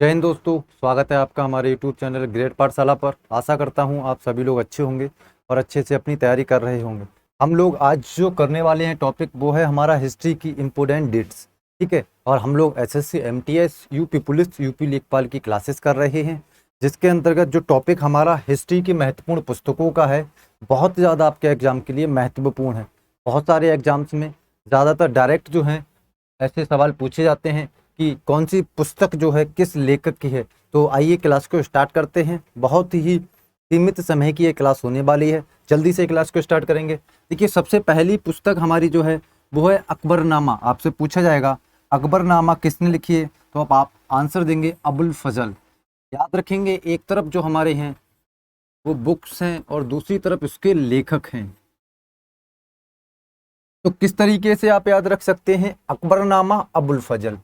जय हिंद दोस्तों, स्वागत है आपका हमारे यूट्यूब चैनल ग्रेड पाठशाला पर। आशा करता हूं आप सभी लोग अच्छे होंगे और अच्छे से अपनी तैयारी कर रहे होंगे। हम लोग आज जो करने वाले हैं टॉपिक वो है हमारा हिस्ट्री की इम्पोर्टेंट डेट्स। ठीक है, और हम लोग SSC MTS UP police UP लेखपाल की क्लासेस कर रहे हैं, जिसके अंतर्गत जो टॉपिक हमारा हिस्ट्री की महत्वपूर्ण पुस्तकों का है बहुत ज़्यादा आपके एग्जाम के लिए महत्वपूर्ण है। बहुत सारे एग्जाम्स में ज़्यादातर डायरेक्ट जो हैं ऐसे सवाल पूछे जाते हैं कि कौन सी पुस्तक जो है किस लेखक की है। तो आइए क्लास को स्टार्ट करते हैं। बहुत ही सीमित समय की ये क्लास होने वाली है, जल्दी से क्लास को स्टार्ट करेंगे। देखिए, सबसे पहली पुस्तक हमारी जो है वो है अकबरनामा। आपसे पूछा जाएगा अकबरनामा किसने लिखी है, तो आप आंसर देंगे अबुल फजल। याद रखेंगे, एक तरफ जो हमारे हैं वो बुक्स हैं और दूसरी तरफ इसके लेखक हैं। तो किस तरीके से आप याद रख सकते हैं, अकबरनामा अबुल फजल।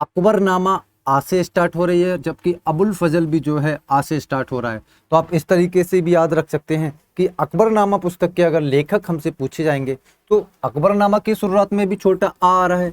अकबरनामा आ से स्टार्ट हो रही है, जबकि अबुल फजल भी जो है आ से स्टार्ट हो रहा है। तो आप इस तरीके से भी याद रख सकते हैं कि अकबरनामा पुस्तक के अगर लेखक हमसे पूछे जाएंगे तो अकबरनामा की शुरुआत में भी छोटा आ रहा है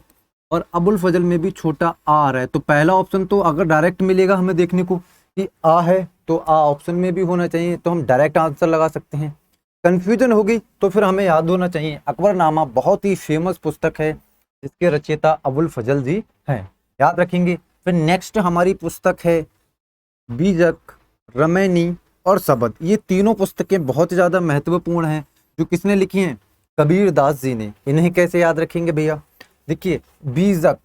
और अबुल फजल में भी छोटा आ रहा है। तो पहला ऑप्शन तो अगर डायरेक्ट मिलेगा हमें देखने को कि आ है, तो आ ऑप्शन में भी होना चाहिए, तो हम डायरेक्ट आंसर लगा सकते हैं। कंफ्यूजन होगी तो फिर हमें याद होना चाहिए अकबरनामा बहुत ही फेमस पुस्तक है जिसके रचयिता अबुल फजल जी हैं, याद रखेंगे। फिर नेक्स्ट हमारी पुस्तक है बीजक, रमैनी और सबद। ये तीनों पुस्तकें बहुत ज़्यादा महत्वपूर्ण हैं, जो किसने लिखी हैं, कबीर दास जी ने। इन्हें कैसे याद रखेंगे भैया, देखिए बीजक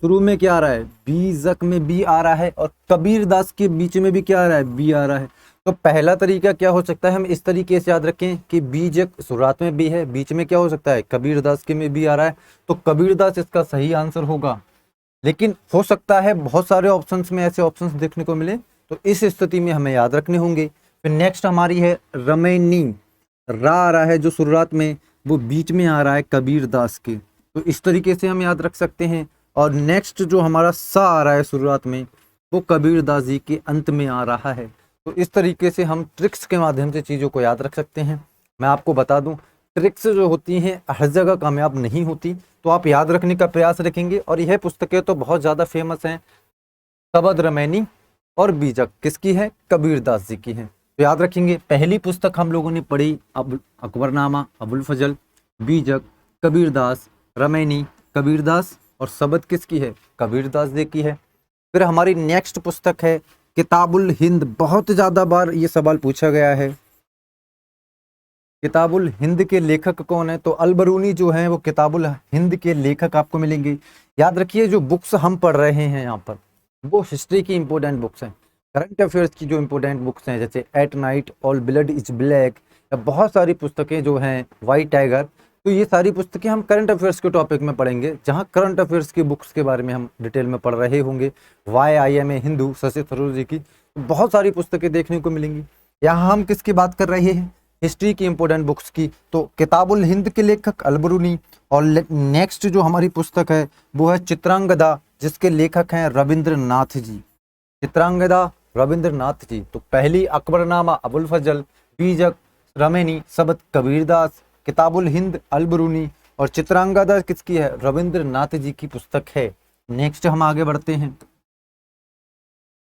शुरू में क्या आ रहा है, बीजक में बी आ रहा है और कबीर दास के बीच में भी क्या आ रहा है, बी आ रहा है। तो पहला तरीका क्या हो सकता है, हम इस तरीके से याद रखें कि बीजक शुरुआत में बी है, बीच में क्या हो सकता है, कबीर दास के में बी आ रहा है, तो कबीर दास इसका सही आंसर होगा। लेकिन हो सकता है बहुत सारे ऑप्शंस में ऐसे ऑप्शंस देखने को मिले, तो इस स्थिति में हमें याद रखने होंगे। फिर नेक्स्ट हमारी है रमैनी। रा आ रहा है जो शुरुआत में, वो बीच में आ रहा है कबीर दास के, तो इस तरीके से हम याद रख सकते हैं। और नेक्स्ट जो हमारा सा आ रहा है शुरुआत में, वो कबीर दास जी के अंत में आ रहा है। तो इस तरीके से हम ट्रिक्स के माध्यम से चीज़ों को याद रख सकते हैं। मैं आपको बता दूं, ट्रिक्स जो होती हैं हर जगह कामयाब नहीं होती, तो आप याद रखने का प्रयास रखेंगे। और यह पुस्तकें तो बहुत ज़्यादा फेमस हैं, सबद, रमैनी और बीजक किसकी है, कबीर दास जी की है। तो याद रखेंगे, पहली पुस्तक हम लोगों ने पढ़ी अकबरनामा अबुल फजल, बीजक कबीर दास, रमैनी कबीर दास और सबद किसकी है, कबीर दास जी की है। फिर हमारी नेक्स्ट पुस्तक है किताबुल हिंद। बहुत ज़्यादा बार ये सवाल पूछा गया है, किताबुल हिंद के लेखक कौन है, तो अलबरूनी जो है वो किताबुल हिंद के लेखक आपको मिलेंगे। याद रखिए, जो बुक्स हम पढ़ रहे हैं यहाँ पर वो हिस्ट्री की इंपॉर्टेंट बुक्स हैं, करंट अफेयर्स की जो इंपॉर्टेंट बुक्स हैं, जैसे at night, all blood is black, या बहुत सारी पुस्तकें जो हैं, वाइट टाइगर। तो ये सारी पुस्तकें हम करंट अफेयर्स के टॉपिक में पढ़ेंगे, जहाँ करंट अफेयर्स की बुक्स के बारे में हम डिटेल में पढ़ रहे होंगे। Why I am a Hindu, Shashi Tharoor ji की बहुत सारी पुस्तकें देखने को मिलेंगी। यहाँ हम किसकी बात कर रहे हैं, हिस्ट्री की इंपॉर्टेंट बुक्स की। तो किताबुल हिंद के लेखक अलबरूनी, और नेक्स्ट जो हमारी पुस्तक है वो है चित्रांगदा, जिसके लेखक हैं रविंद्रनाथ जी। चित्रांगदा रविंद्रनाथ जी। तो पहली अकबरनामा अबुल फजल, बीजक रमैनी, सबद कबीरदास, किताबुल हिंद अलबरूनी और चित्रांगदा किसकी है, रविंद्रनाथ जी की पुस्तक है। नेक्स्ट हम आगे बढ़ते हैं।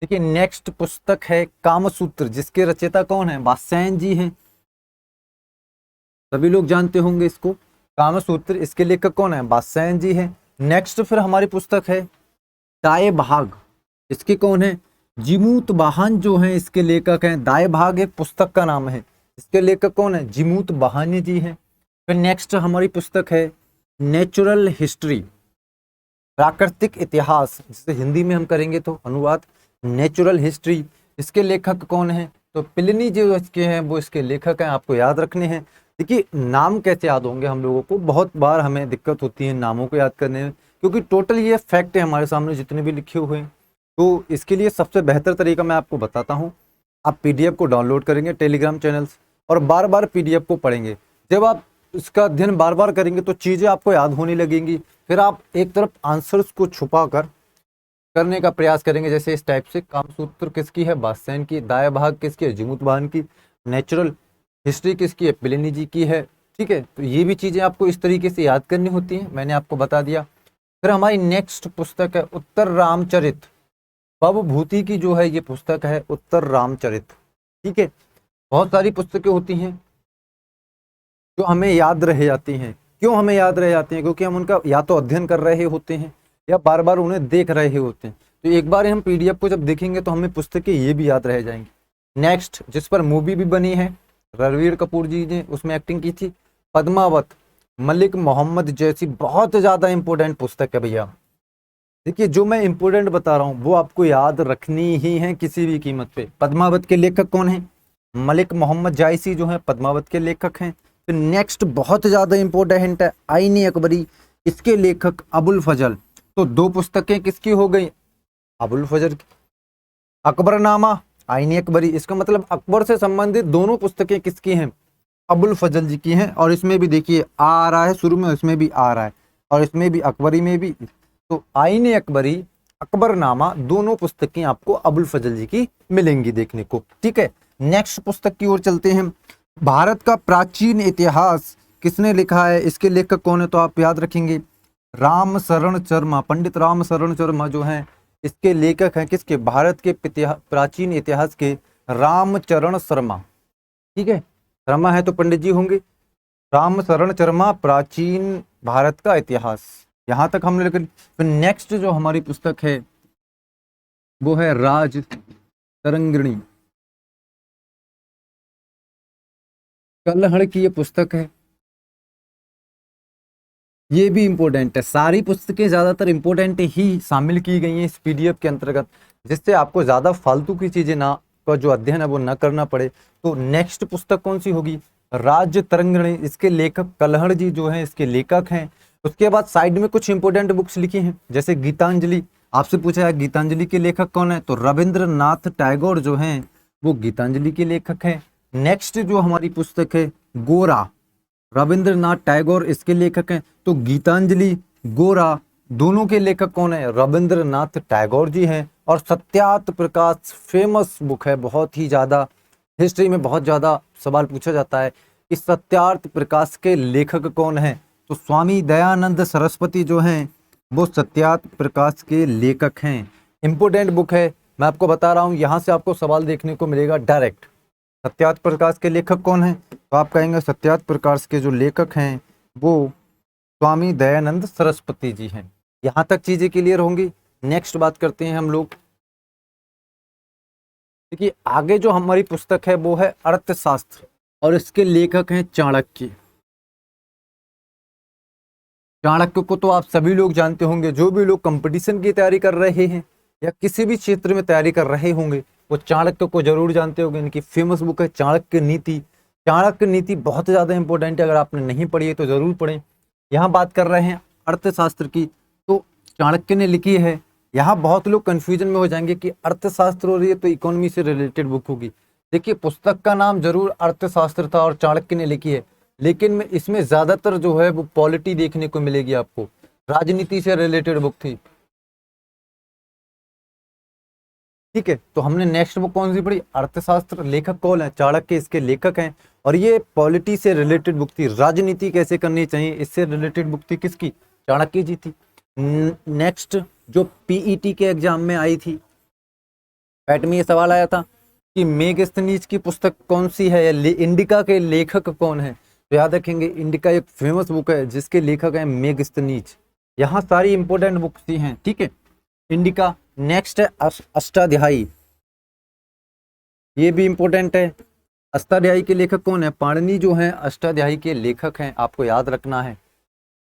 देखिए, नेक्स्ट पुस्तक है कामसूत्र, जिसके रचयिता कौन है, वात्स्यायन जी हैं। सभी लोग जानते होंगे इसको, कामसूत्र, इसके लेखक कौन है, वात्स्यायन जी हैं। नेक्स्ट फिर हमारी पुस्तक है दाए भाग, इसके कौन है, जिमूत वाहन जो हैं इसके लेखक हैं। दाए भाग एक पुस्तक का नाम है, इसके लेखक कौन है, जिमूत वाहन जी हैं। फिर नेक्स्ट हमारी पुस्तक है नेचुरल हिस्ट्री, प्राकृतिक इतिहास, जिसे हिंदी में हम करेंगे तो अनुवाद नेचुरल हिस्ट्री, इसके लेखक कौन है, तो प्लिनी जो इसके हैं वो इसके लेखक हैं, आपको याद रखने हैं। देखिए, नाम कैसे याद होंगे हम लोगों को, बहुत बार हमें दिक्कत होती है नामों को याद करने में, क्योंकि टोटल ये फैक्ट है हमारे सामने जितने भी लिखे हुए हैं। तो इसके लिए सबसे बेहतर तरीका मैं आपको बताता हूँ, आप पीडीएफ को डाउनलोड करेंगे टेलीग्राम चैनल से और बार बार पीडीएफ को पढ़ेंगे। जब आप इसका अध्ययन बार बार करेंगे तो चीज़ें आपको याद होने लगेंगी। फिर आप एक तरफ आंसर्स को छुपा कर करने का प्रयास करेंगे, जैसे इस टाइप से, कामसूत्र किसकी है, वात्स्यायन की, दाया भाग किसकी है, जिमूत वाहन की, नेचुरल हिस्ट्री किसकी है, प्लिनी जी की है। ठीक है, तो ये भी चीज़ें आपको इस तरीके से याद करनी होती हैं, मैंने आपको बता दिया। फिर हमारी नेक्स्ट पुस्तक है उत्तर रामचरित। भवभूति की जो है ये पुस्तक है उत्तर रामचरित। ठीक है, बहुत सारी पुस्तकें होती हैं जो हमें याद रह जाती हैं। क्यों हमें याद रह जाती हैं? क्योंकि हम उनका या तो अध्ययन कर रहे होते हैं या बार बार उन्हें देख रहे होते हैं। तो एक बार हम पीडीएफ को जब देखेंगे तो हमें पुस्तकें ये भी याद रह जाएंगी। नेक्स्ट, जिस पर मूवी भी बनी है, रणवीर कपूर जी ने उसमें एक्टिंग की थी, पद्मावत, मलिक मोहम्मद जैसी बहुत ज्यादा इंपॉर्टेंट पुस्तक है भैया। देखिए, जो मैं इंपॉर्टेंट बता रहा हूँ वो आपको याद रखनी ही है किसी भी कीमत पे। पद्मावत के लेखक कौन है? मलिक मोहम्मद जायसी जो है पद्मावत के लेखक हैं। फिर नेक्स्ट बहुत ज्यादा इंपॉर्टेंट है आईनी अकबरी, इसके लेखक अबुल फजल। तो दो पुस्तकें किसकी हो गई? अबुल फजल की। अकबरनामा, आईनी अकबरी, इसका मतलब अकबर से संबंधित दोनों पुस्तकें किसकी हैं? अबुल फजल जी की हैं। और इसमें भी देखिए आ रहा है शुरू में, इसमें भी आ रहा है, और इसमें भी अकबरी में भी। तो आईने अकबरी, अकबरनामा, दोनों पुस्तकें आपको अबुल फजल जी की मिलेंगी देखने को। ठीक है, नेक्स्ट पुस्तक की ओर चलते हैं। भारत का प्राचीन इतिहास किसने लिखा है? इसके लेखक कौन है? तो आप याद रखेंगे राम शरण शर्मा, पंडित राम शरण शर्मा जो हैं इसके लेखक हैं। किसके? भारत के प्राचीन इतिहास के रामचरण शर्मा। ठीक है, शर्मा है तो पंडित जी होंगे। राम शरण शर्मा, प्राचीन भारत का इतिहास, यहां तक हमने लेकर। फिर नेक्स्ट जो हमारी पुस्तक है वो है राज तरंगिणी, कल्हड़ की ये पुस्तक है। ये भी इंपॉर्टेंट है। सारी पुस्तकें ज्यादातर इंपॉर्टेंट ही शामिल की गई हैं इस पीडीएफ के अंतर्गत, जिससे आपको ज्यादा फालतू की चीजें ना का जो अध्ययन है वो न करना पड़े। तो नेक्स्ट पुस्तक कौन सी होगी? राज्य तरंगिणी, इसके लेखक कल्हड़ जी जो हैं इसके लेखक हैं। उसके बाद साइड में कुछ इंपॉर्टेंट बुक्स लिखी हैं, जैसे गीतांजलि। आपसे पूछा है गीतांजलि के लेखक कौन है? तो रविंद्रनाथ टैगोर जो हैं वो गीतांजलि के लेखक हैं। नेक्स्ट जो हमारी पुस्तक है गोरा, रविंद्रनाथ टैगोर इसके लेखक हैं। तो गीतांजलि, गोरा, दोनों के लेखक कौन है? रविंद्रनाथ टैगोर जी हैं। और सत्यार्थ प्रकाश फेमस बुक है, बहुत ही ज्यादा हिस्ट्री में बहुत ज्यादा सवाल पूछा जाता है कि सत्यार्थ प्रकाश के लेखक कौन है? तो स्वामी दयानंद सरस्वती जो हैं वो सत्यार्थ प्रकाश के लेखक हैं। इंपोर्टेंट बुक है, मैं आपको बता रहा हूँ, यहाँ से आपको सवाल देखने को मिलेगा डायरेक्ट। सत्यार्थ प्रकाश के लेखक कौन है? तो आप कहेंगे सत्यार्थ प्रकाश के जो लेखक हैं वो स्वामी दयानंद सरस्वती जी हैं। यहाँ तक चीजें क्लियर होंगी। नेक्स्ट बात करते हैं हम लोग। देखिए, आगे जो हमारी पुस्तक है वो है अर्थशास्त्र, और इसके लेखक हैं चाणक्य। चाणक्य को तो आप सभी लोग जानते होंगे, जो भी लोग कंपटीशन की तैयारी कर रहे हैं या किसी भी क्षेत्र में तैयारी कर रहे होंगे वो चाणक्य को जरूर जानते होंगे। इनकी फेमस बुक है चाणक्य नीति। चाणक्य नीति बहुत ज्यादा इंपॉर्टेंट है, अगर आपने नहीं पढ़ी है तो जरूर पढ़ें। यहाँ बात कर रहे हैं अर्थशास्त्र की, तो चाणक्य ने लिखी है। यहाँ बहुत लोग कंफ्यूजन में हो जाएंगे कि अर्थशास्त्र हो रही है तो इकोनॉमी से रिलेटेड बुक होगी। देखिए, पुस्तक का नाम जरूर अर्थशास्त्र था और चाणक्य ने लिखी है, लेकिन इसमें ज्यादातर जो है वो पॉलिटी देखने को मिलेगी आपको, राजनीति से रिलेटेड बुक थी। ठीक है, तो हमने नेक्स्ट बुक कौन सी पढ़ी? अर्थशास्त्र। लेखक कौन है? चाणक्य इसके लेखक हैं। और ये पॉलिटी से रिलेटेड बुक थी, राजनीति कैसे करनी चाहिए इससे रिलेटेड बुक थी। किसकी? चाणक्य जी थी। नेक्स्ट जो पीईटी के एग्जाम में आई थी, पैट में ये सवाल आया था कि मेगस्थनीज की पुस्तक कौन सी है, इंडिका के लेखक कौन है? तो याद रखेंगे इंडिका एक फेमस बुक है जिसके लेखक हैं मेगस्थनीज। यहाँ सारी इंपॉर्टेंट बुक्स ही हैं। ठीक है, इंडिका। नेक्स्ट है अष्टाध्यायी, ये भी इंपॉर्टेंट है। अष्टाध्यायी के लेखक कौन है? पाणिनि जो हैं अष्टाध्यायी के लेखक हैं, आपको याद रखना है।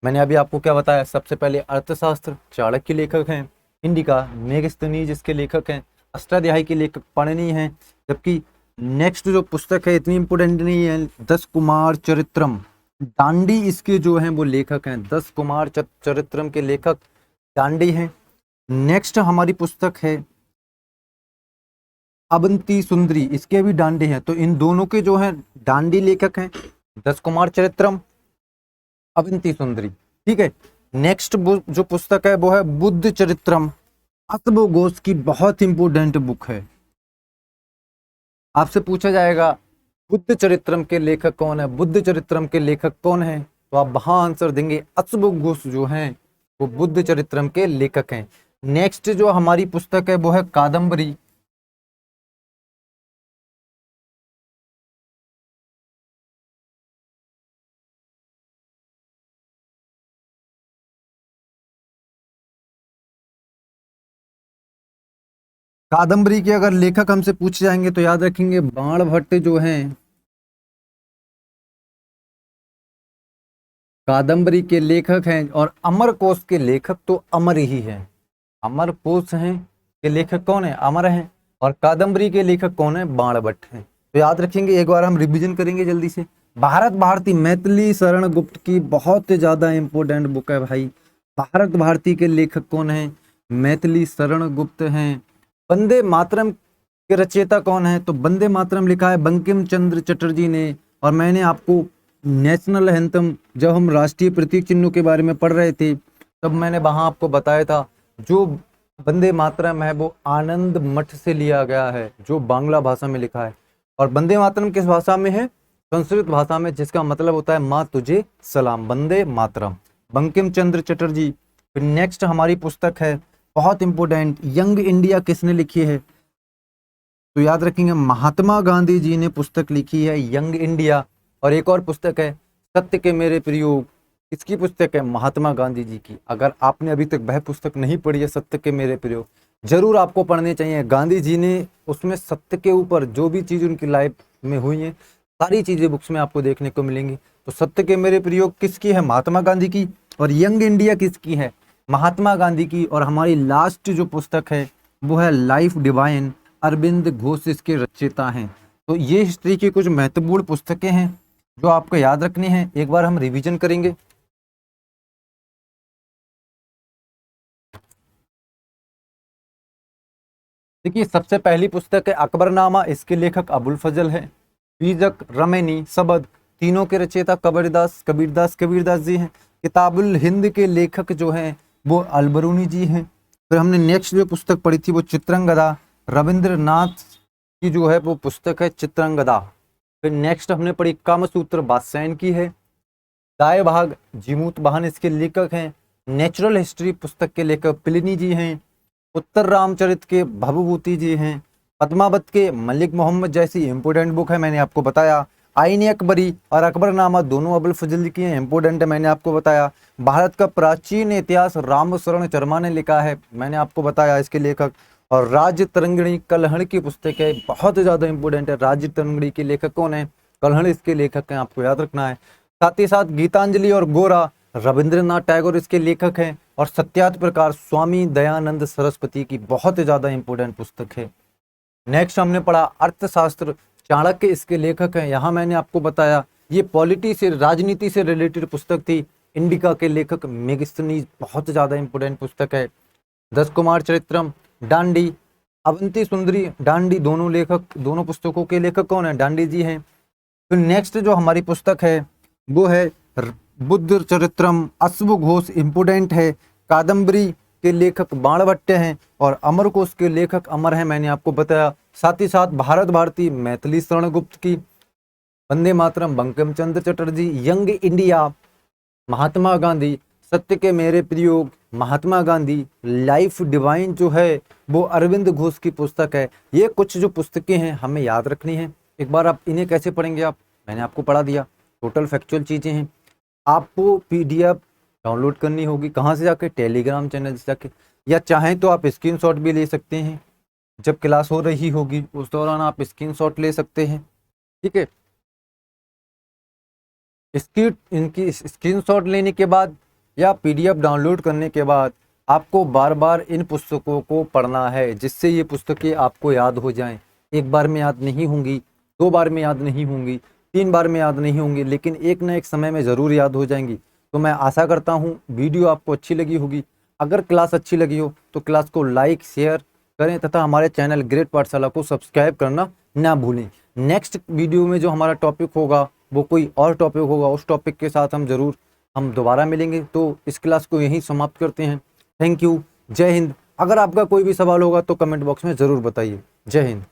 मैंने अभी आपको क्या बताया? सबसे पहले अर्थशास्त्र, चाणक्य लेखक हैं। इंडिका, मेगस्थनीज इसके लेखक हैं। अष्टाध्यायी के लेखक पाणिनि हैं। जबकि नेक्स्ट जो पुस्तक है इतनी इंपॉर्टेंट नहीं है, 10 कुमार चरित्रम, दांडी इसके जो हैं वो लेखक हैं। 10 कुमार चरित्रम के लेखक दांडी हैं। नेक्स्ट हमारी पुस्तक है अवंती सुंदरी, इसके भी दांडी हैं। तो इन दोनों के जो हैं दांडी लेखक हैं, 10 कुमार चरित्रम, अवंती सुंदरी। ठीक है, नेक्स्ट जो पुस्तक है वो है बुद्ध चरित्रम, अशोक घोष की बहुत इंपॉर्टेंट बुक है। आपसे पूछा जाएगा बुद्ध चरित्रम के लेखक कौन है? बुद्ध चरित्रम के लेखक कौन है? तो आप वहां आंसर देंगे अशोक घोष जो हैं वो बुद्ध चरित्रम के लेखक हैं। नेक्स्ट जो हमारी पुस्तक है वो है कादम्बरी। कादम्बरी के अगर लेखक हमसे पूछे जाएंगे तो याद रखेंगे बाणभट्ट जो हैं, कादम्बरी के लेखक हैं। और अमरकोश के लेखक तो अमर ही हैं। अमरकोश हैं के लेखक कौन है? अमर हैं। और कादम्बरी के लेखक कौन है? बाणभट्ट हैं। तो याद रखेंगे, एक बार हम रिवीजन करेंगे जल्दी से। भारत भारती मैथिली शरण गुप्त की बहुत ज्यादा इंपॉर्टेंट बुक है भाई। भारत भारती के लेखक कौन है? मैथिली शरण गुप्त हैं। वंदे मातरम के रचयिता कौन है? तो वंदे मातरम लिखा है बंकिम चंद्र चटर्जी ने। और मैंने आपको नेशनल एंथम, जब हम राष्ट्रीय प्रतीक चिन्हों के बारे में पढ़ रहे थे तब मैंने वहां आपको बताया था, जो वंदे मातरम है वो आनंद मठ से लिया गया है, जो बांग्ला भाषा में लिखा है। और वंदे मातरम किस भाषा में है? संस्कृत भाषा में, जिसका मतलब होता है माँ तुझे सलाम, वंदे मातरम, बंकिम चंद्र चटर्जी। फिर नेक्स्ट हमारी पुस्तक है बहुत इंपॉर्टेंट, यंग इंडिया किसने लिखी है? तो याद रखेंगे महात्मा गांधी जी ने पुस्तक लिखी है यंग इंडिया। और एक और पुस्तक है सत्य के मेरे प्रयोग। किसकी पुस्तक है? महात्मा गांधी जी की। अगर आपने अभी तक वह पुस्तक नहीं पढ़ी है सत्य के मेरे प्रयोग, जरूर आपको पढ़ने चाहिए। गांधी जी ने उसमें सत्य के ऊपर जो भी चीज उनकी लाइफ में हुई है सारी चीजें बुक्स में आपको देखने को मिलेंगी। तो सत्य के मेरे प्रयोग किसकी है? महात्मा गांधी की। और यंग इंडिया किसकी है? महात्मा गांधी की। और हमारी लास्ट जो पुस्तक है वो है लाइफ डिवाइन, अरविंद घोष इसके रचयिता हैं। तो ये हिस्ट्री की कुछ महत्वपूर्ण पुस्तकें हैं जो आपको याद रखनी है। एक बार हम रिवीजन करेंगे। देखिए, सबसे पहली पुस्तक है अकबरनामा, इसके लेखक अबुल फजल है। बीजक, रमैनी, सबद, तीनों के रचयिता कबीरदास जी हैं। किताबुल हिंद के लेखक जो हैं वो अलबरूनी जी हैं। फिर हमने नेक्स्ट जो पुस्तक पढ़ी थी वो चित्रंगदा, रविंद्रनाथ की जो है वो पुस्तक है चित्रंगदा। फिर नेक्स्ट हमने पढ़ी कामसूत्र, बादशाहन की है। दाय भाग, जीमूत वाहन इसके लेखक हैं। नेचुरल हिस्ट्री पुस्तक के लेखक प्लिनी जी हैं। उत्तर रामचरित के भवभूति जी हैं। पद्मावत के मलिक मोहम्मद जैसी इंपोर्टेंट बुक है, मैंने आपको बताया। आईन अकबरी और अकबरनामा दोनों अबुल फजल की हैं, इंपोर्टेंट है, मैंने आपको बताया। भारत का प्राचीन इतिहास रामशरण शर्मा ने लिखा है, मैंने आपको बताया इसके लेखक। और राज्य तरंगिणी कलहण की पुस्तक है, बहुत ज़्यादा इंपोर्टेंट है। राज्य तरंगिणी के लेखक कौन है? कलहण इसके लेखक हैं, आपको याद रखना है। साथ ही साथ गीतांजलि और गोरा, रविंद्रनाथ टैगोर इसके लेखक हैं। और सत्यार्थ प्रकार, स्वामी दयानंद सरस्वती की बहुत ज़्यादा इंपोर्टेंट पुस्तक है। नेक्स्ट हमने पढ़ा अर्थशास्त्र, चाणक्य इसके लेखक हैं। यहाँ मैंने आपको बताया ये पॉलिटी से, राजनीति से रिलेटेड पुस्तक थी। इंडिका के लेखक मेगस्थनीज, बहुत ज़्यादा इंपोर्टेंट पुस्तक है। 10 कुमार चरित्रम, डांडी, अवंती सुंदरी, डांडी, दोनों पुस्तकों के लेखक कौन है? डांडी जी हैं। फिर नेक्स्ट जो हमारी पुस्तक है वो है बुद्ध चरित्रम, अश्व घोष इंपोर्टेंट है। कादम्बरी के लेखक बाणभट्ट हैं और अमरकोश के लेखक अमर हैं, मैंने आपको बताया। साथ ही साथ भारत भारती मैथिली शरण गुप्त की, वंदे मातरम बंकिम चंद्र चटर्जी, यंग इंडिया महात्मा गांधी, सत्य के मेरे प्रयोग महात्मा गांधी, लाइफ डिवाइन जो है वो अरविंद घोष की पुस्तक है। ये कुछ जो पुस्तकें हैं हमें याद रखनी है। एक बार आप इन्हें कैसे पढ़ेंगे? आप, मैंने आपको पढ़ा दिया, टोटल फैक्चुअल चीज़ें हैं। आपको PDF डाउनलोड करनी होगी, कहाँ से जाके? टेलीग्राम चैनल से जाके, या चाहें तो आप स्क्रीनशॉट भी ले सकते हैं। जब क्लास हो रही होगी उस दौरान आप स्क्रीनशॉट ले सकते हैं, ठीक है। इनकी स्क्रीनशॉट लेने के बाद या PDF डाउनलोड करने के बाद आपको बार बार इन पुस्तकों को पढ़ना है, जिससे ये पुस्तकें आपको याद हो जाएं। एक बार में याद नहीं होंगी, 2 बार में याद नहीं होंगी, 3 बार में याद नहीं होंगी, लेकिन एक न एक समय में ज़रूर याद हो जाएंगी। तो मैं आशा करता हूँ वीडियो आपको अच्छी लगी होगी। अगर क्लास अच्छी लगी हो तो क्लास को लाइक शेयर करें तथा हमारे चैनल ग्रेट पाठशाला को सब्सक्राइब करना ना भूलें। नेक्स्ट वीडियो में जो हमारा टॉपिक होगा वो कोई और टॉपिक होगा, उस टॉपिक के साथ हम दोबारा मिलेंगे। तो इस क्लास को यहीं समाप्त करते हैं। थैंक यू, जय हिंद। अगर आपका कोई भी सवाल होगा तो कमेंट बॉक्स में ज़रूर बताइए। जय हिंद।